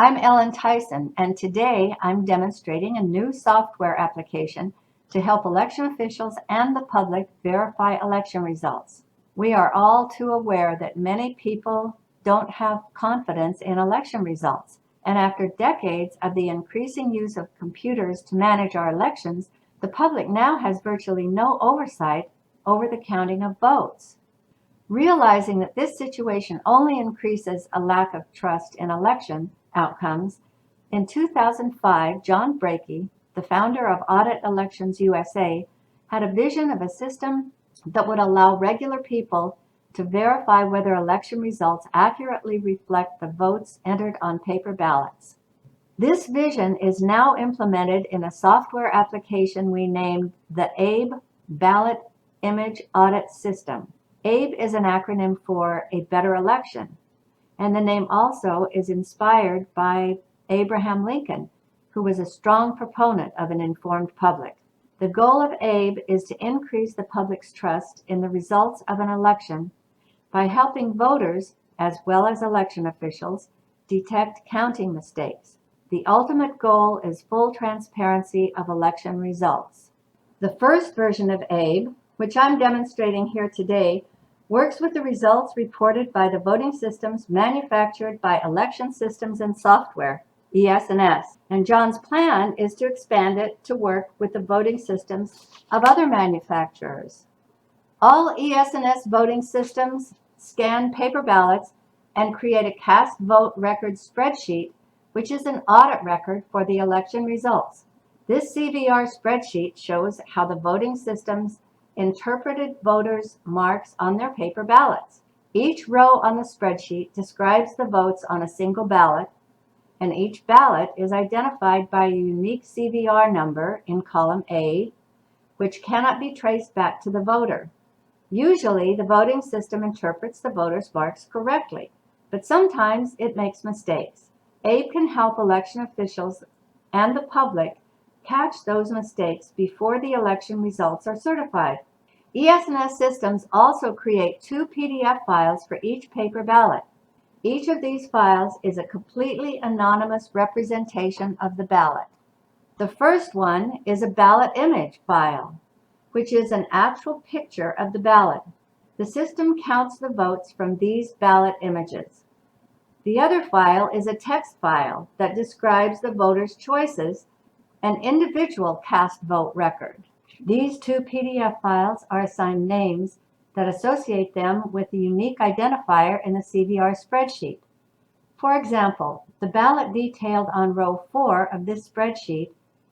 I'm Ellen Theisen, and today I'm demonstrating a new software application to help election officials and the public verify election results. We are all too aware that many people don't have confidence in election results, and after decades of the increasing use of computers to manage our elections, the public now has virtually no oversight over the counting of votes. Realizing that this situation only increases a lack of trust in election outcomes, in 2005, John Brakey, the founder of Audit Elections USA, had a vision of a system that would allow regular people to verify whether election results accurately reflect the votes entered on paper ballots. This vision is now implemented in a software application we named the ABE Ballot Image Audit System. ABE is an acronym for A Better Election, and the name also is inspired by Abraham Lincoln, who was a strong proponent of an informed public. The goal of ABE is to increase the public's trust in the results of an election by helping voters, as well as election officials, detect counting mistakes. The ultimate goal is full transparency of election results. The first version of ABE, which I'm demonstrating here today, works with the results reported by the voting systems manufactured by Election Systems and Software, ES&S, and John's plan is to expand it to work with the voting systems of other manufacturers. All ES&S voting systems scan paper ballots and create a cast vote record spreadsheet, which is an audit record for the election results. This CVR spreadsheet shows how the voting systems interpreted voters' marks on their paper ballots. Each row on the spreadsheet describes the votes on a single ballot, and each ballot is identified by a unique CVR number in column A, which cannot be traced back to the voter. Usually, the voting system interprets the voter's marks correctly, but sometimes it makes mistakes. ABE can help election officials and the public catch those mistakes before the election results are certified. ES&S systems also create 2 PDF files for each paper ballot. Each of these files is a completely anonymous representation of the ballot. The first one is a ballot image file, which is an actual picture of the ballot. The system counts the votes from these ballot images. The other file is a text file that describes the voter's choices, an individual cast vote record. These 2 PDF files are assigned names that associate them with the unique identifier in the CVR spreadsheet. For example, the ballot detailed on row 4 of this spreadsheet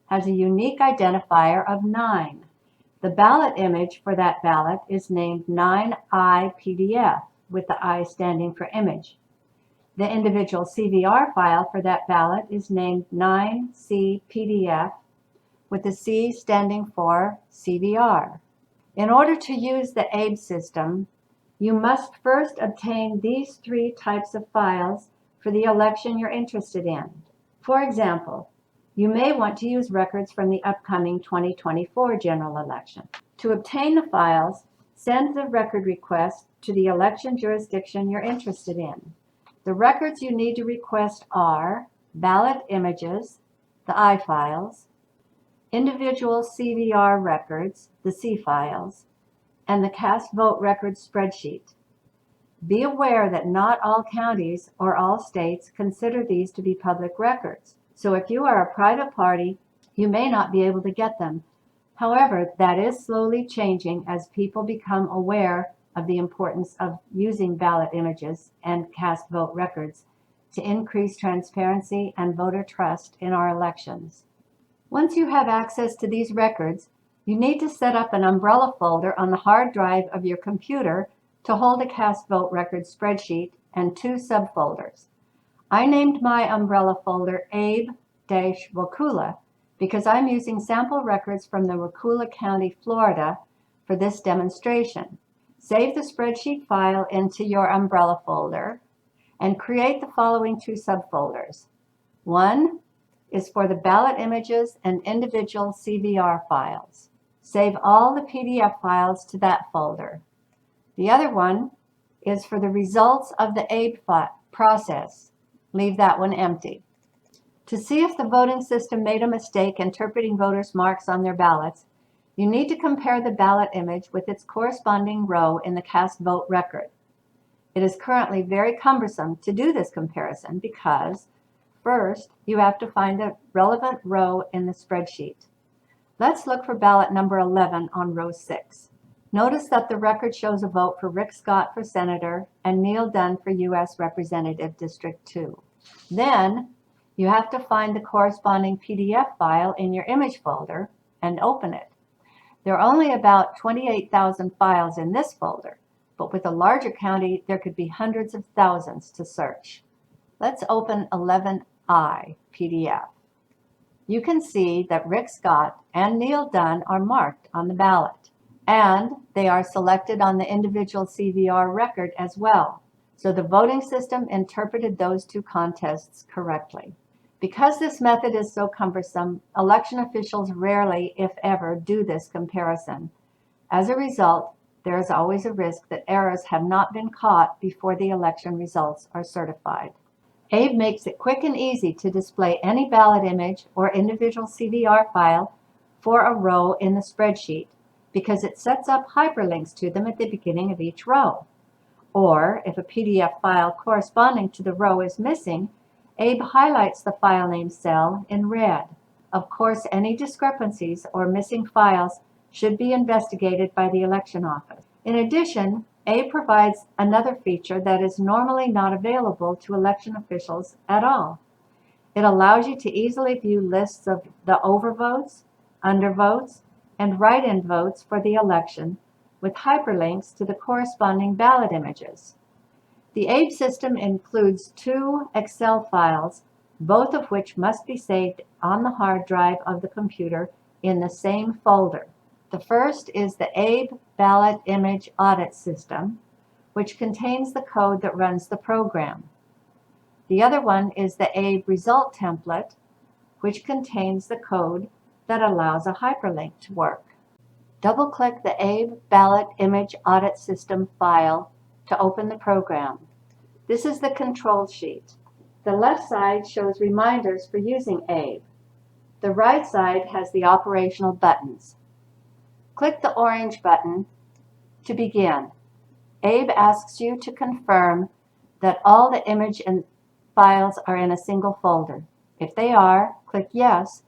has a unique identifier of 9. The ballot image for that ballot is named 9I-PDF, with the I standing for image. The individual CVR file for that ballot is named 9C-PDF, with the C standing for CVR. In order to use the ABE system, you must first obtain these 3 types of files for the election you're interested in. For example, you may want to use records from the upcoming 2024 general election. To obtain the files, send the record request to the election jurisdiction you're interested in. The records you need to request are ballot images, the I files, individual CVR records, the C files, and the cast vote record spreadsheet. Be aware that not all counties or all states consider these to be public records. So if you are a private party, you may not be able to get them. However, that is slowly changing as people become aware of the importance of using ballot images and cast vote records to increase transparency and voter trust in our elections. Once you have access to these records, you need to set up an umbrella folder on the hard drive of your computer to hold a cast vote record spreadsheet and 2 subfolders. I named my umbrella folder ABE-Wakulla because I'm using sample records from the Wakulla County, Florida for this demonstration. Save the spreadsheet file into your umbrella folder and create the following 2 subfolders. One is for the ballot images and individual CVR files. Save all the PDF files to that folder. The other one is for the results of the ABE process. Leave that one empty. To see if the voting system made a mistake interpreting voters' marks on their ballots, you need to compare the ballot image with its corresponding row in the cast vote record. It is currently very cumbersome to do this comparison because, first, you have to find the relevant row in the spreadsheet. Let's look for ballot number 11 on row 6. Notice that the record shows a vote for Rick Scott for Senator and Neil Dunn for U.S. Representative District 2. Then, you have to find the corresponding PDF file in your image folder and open it. There are only about 28,000 files in this folder, but with a larger county, there could be hundreds of thousands to search. Let's open 11I PDF. You can see that Rick Scott and Neil Dunn are marked on the ballot, and they are selected on the individual CVR record as well. So the voting system interpreted those two contests correctly. Because this method is so cumbersome, election officials rarely, if ever, do this comparison. As a result, there is always a risk that errors have not been caught before the election results are certified. ABE makes it quick and easy to display any ballot image or individual CVR file for a row in the spreadsheet because it sets up hyperlinks to them at the beginning of each row. Or, if a PDF file corresponding to the row is missing, ABE highlights the file name cell in red. Of course, any discrepancies or missing files should be investigated by the election office. In addition, ABE provides another feature that is normally not available to election officials at all. It allows you to easily view lists of the overvotes, undervotes, and write-in votes for the election with hyperlinks to the corresponding ballot images. The ABE system includes 2 Excel files, both of which must be saved on the hard drive of the computer in the same folder. The first is the ABE Ballot Image Audit system, which contains the code that runs the program. The other one is the ABE Result Template, which contains the code that allows a hyperlink to work. Double-click the ABE Ballot Image Audit System file to open the program. This is the control sheet. The left side shows reminders for using ABE. The right side has the operational buttons. Click the orange button to begin. ABE asks you to confirm that all the image and files are in a single folder. If they are, click Yes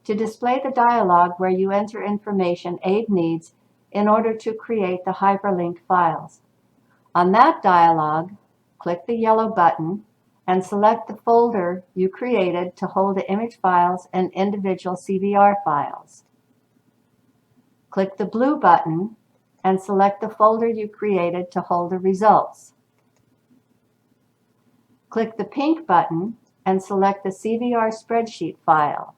to display the dialog where you enter information ABE needs in order to create the hyperlinked files. On that dialog, click the yellow button and select the folder you created to hold the image files and individual CVR files. Click the blue button and select the folder you created to hold the results. Click the pink button and select the CVR spreadsheet file.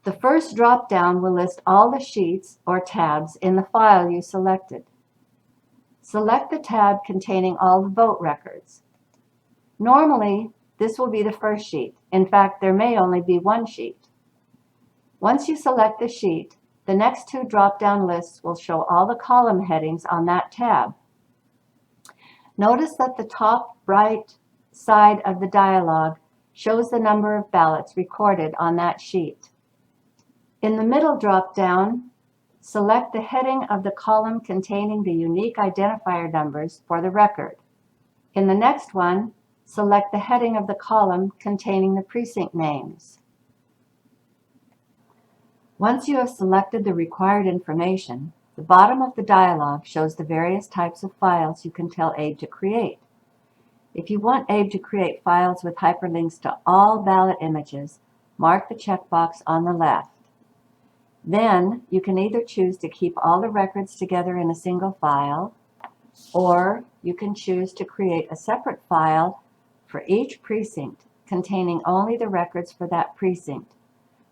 The first drop-down will list all the sheets or tabs in the file you selected. Select the tab containing all the vote records. Normally, this will be the first sheet. In fact, there may only be one sheet. Once you select the sheet, the next 2 drop-down lists will show all the column headings on that tab. Notice that the top right side of the dialog shows the number of ballots recorded on that sheet. In the middle drop-down, select the heading of the column containing the unique identifier numbers for the record. In the next one, select the heading of the column containing the precinct names. Once you have selected the required information, the bottom of the dialog shows the various types of files you can tell ABE to create. If you want ABE to create files with hyperlinks to all ballot images, mark the checkbox on the left. Then you can either choose to keep all the records together in a single file, or you can choose to create a separate file for each precinct containing only the records for that precinct,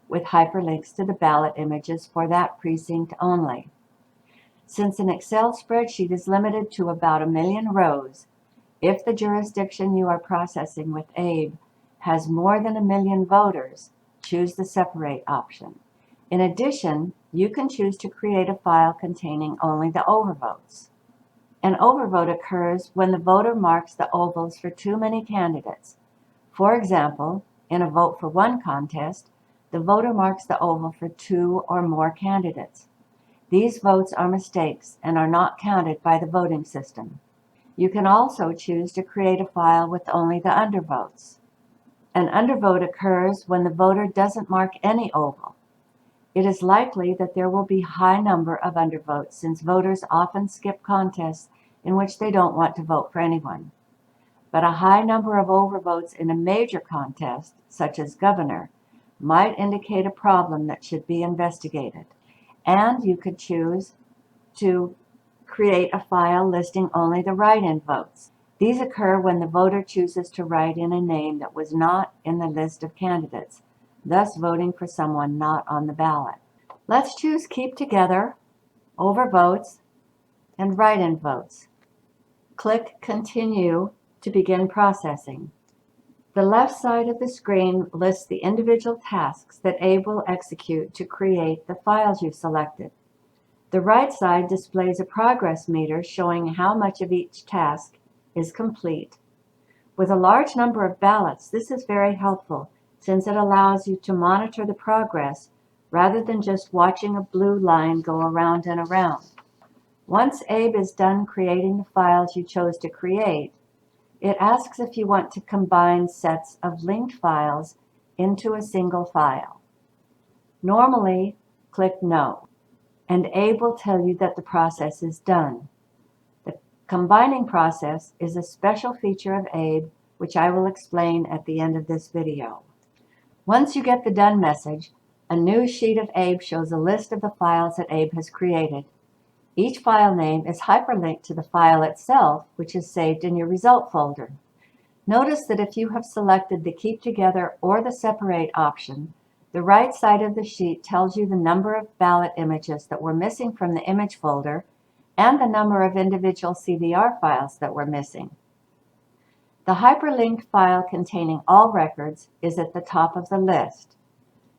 with hyperlinks to the ballot images for that precinct only. Since an Excel spreadsheet is limited to about 1 million rows, if the jurisdiction you are processing with ABE has more than 1 million voters, choose the Separate option. In addition, you can choose to create a file containing only the overvotes. An overvote occurs when the voter marks the ovals for too many candidates. For example, in a vote for one contest, the voter marks the oval for 2 or more candidates. These votes are mistakes and are not counted by the voting system. You can also choose to create a file with only the undervotes. An undervote occurs when the voter doesn't mark any oval. It is likely that there will be a high number of undervotes since voters often skip contests in which they don't want to vote for anyone. But a high number of overvotes in a major contest, such as governor, might indicate a problem that should be investigated. And you could choose to create a file listing only the write-in votes. These occur when the voter chooses to write in a name that was not in the list of candidates, thus voting for someone not on the ballot. Let's choose Keep Together, Overvotes, and Write-in Votes. Click Continue to begin processing. The left side of the screen lists the individual tasks that ABE will execute to create the files you've selected. The right side displays a progress meter showing how much of each task is complete. With a large number of ballots, this is very helpful since it allows you to monitor the progress rather than just watching a blue line go around and around. Once ABE is done creating the files you chose to create, it asks if you want to combine sets of linked files into a single file. Normally, click No, and ABE will tell you that the process is done. The combining process is a special feature of ABE, which I will explain at the end of this video. Once you get the Done message, a new sheet of ABE shows a list of the files that ABE has created. Each file name is hyperlinked to the file itself, which is saved in your result folder. Notice that if you have selected the Keep Together or the Separate option, the right side of the sheet tells you the number of ballot images that were missing from the image folder and the number of individual CVR files that were missing. The hyperlinked file containing all records is at the top of the list.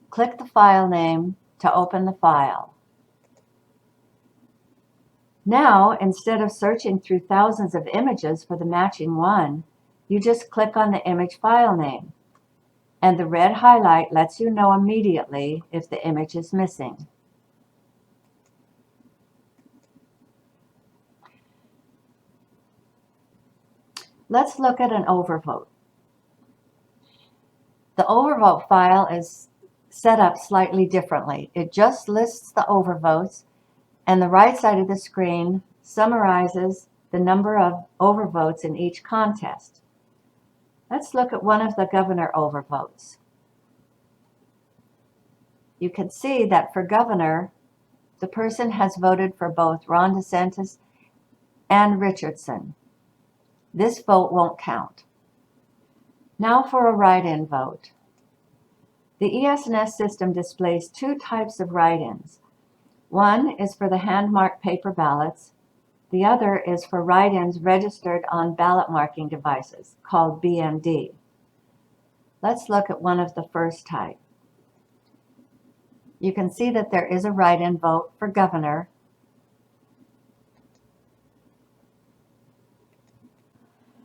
Click the file name to open the file. Now, instead of searching through thousands of images for the matching one, you just click on the image file name, and the red highlight lets you know immediately if the image is missing. Let's look at an overvote. The overvote file is set up slightly differently. It just lists the overvotes, and the right side of the screen summarizes the number of overvotes in each contest. Let's look at one of the governor overvotes. You can see that for governor, the person has voted for both Ron DeSantis and Richardson. This vote won't count. Now for a write-in vote. The ES&S system displays two types of write-ins. One is for the hand-marked paper ballots. The other is for write-ins registered on ballot marking devices, called BMD. Let's look at one of the first type. You can see that there is a write-in vote for governor.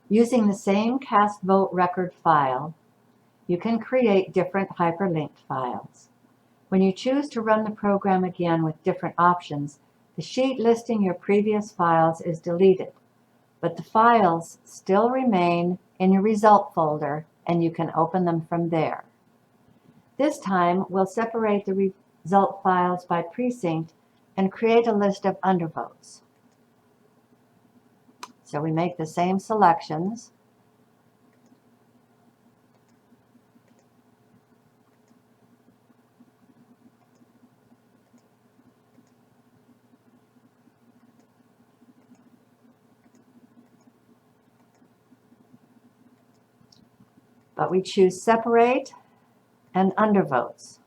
Using the same cast vote record file, you can create different hyperlinked files. When you choose to run the program again with different options, the sheet listing your previous files is deleted, but the files still remain in your result folder and you can open them from there. This time, we'll separate the result files by precinct and create a list of undervotes. So we make the same selections. But we choose separate and undervotes.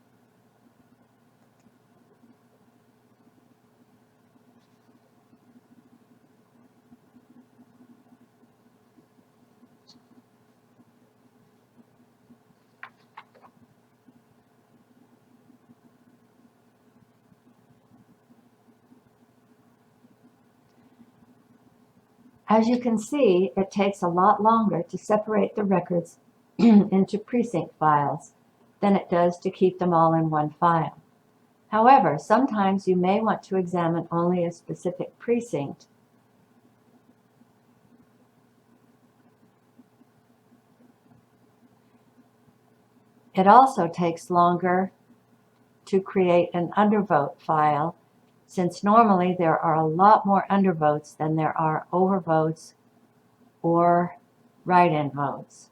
As you can see, it takes a lot longer to separate the records into precinct files than it does to keep them all in one file. However, sometimes you may want to examine only a specific precinct It also takes longer to create an undervote file, since normally there are a lot more undervotes than there are overvotes or write-in votes.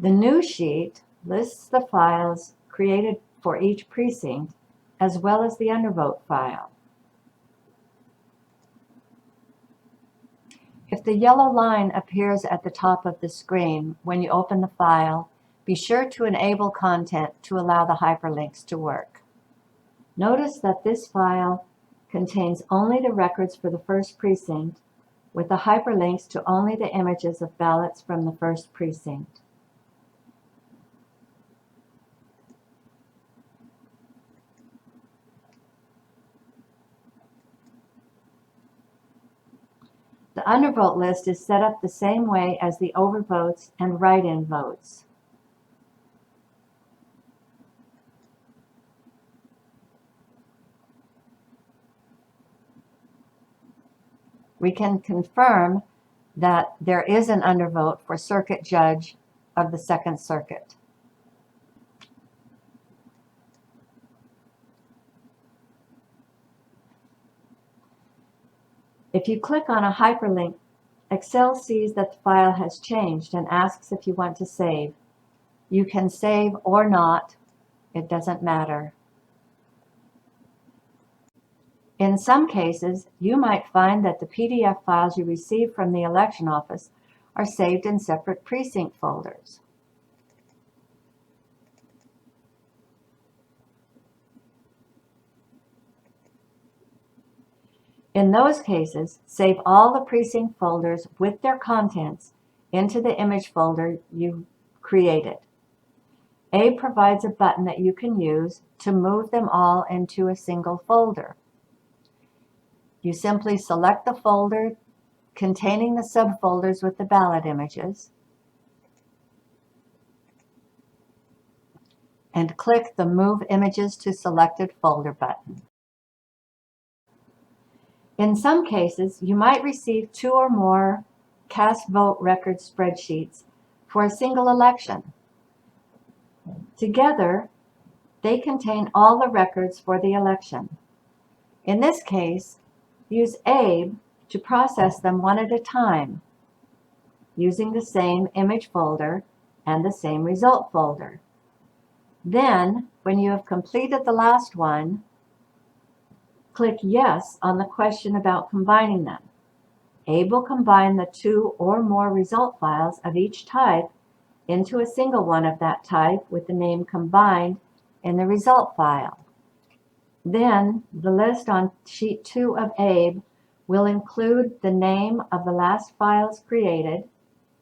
The new sheet lists the files created for each precinct, as well as the undervote file. If the yellow line appears at the top of the screen when you open the file, be sure to enable content to allow the hyperlinks to work. Notice that this file contains only the records for the first precinct, with the hyperlinks to only the images of ballots from the first precinct. The undervote list is set up the same way as the overvotes and write-in votes. We can confirm that there is an undervote for Circuit Judge of the Second Circuit. If you click on a hyperlink, Excel sees that the file has changed and asks if you want to save. You can save or not, it doesn't matter. In some cases, you might find that the PDF files you receive from the election office are saved in separate precinct folders. In those cases, save all the precinct folders with their contents into the image folder you created. ABE provides a button that you can use to move them all into a single folder. You simply select the folder containing the subfolders with the ballot images and click the Move Images to Selected Folder button. In some cases, you might receive 2 or more cast vote record spreadsheets for a single election. Together, they contain all the records for the election. In this case, use ABE to process them one at a time, using the same image folder and the same result folder. Then, when you have completed the last one, click Yes on the question about combining them. ABE will combine the 2 or more result files of each type into a single one of that type with the name combined in the result file. Then, the list on sheet 2 of ABE will include the name of the last files created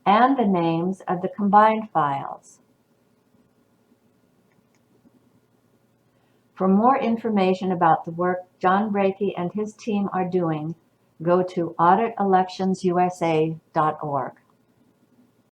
and the names of the combined files. For more information about the work John Brakey and his team are doing, go to auditelectionsusa.org.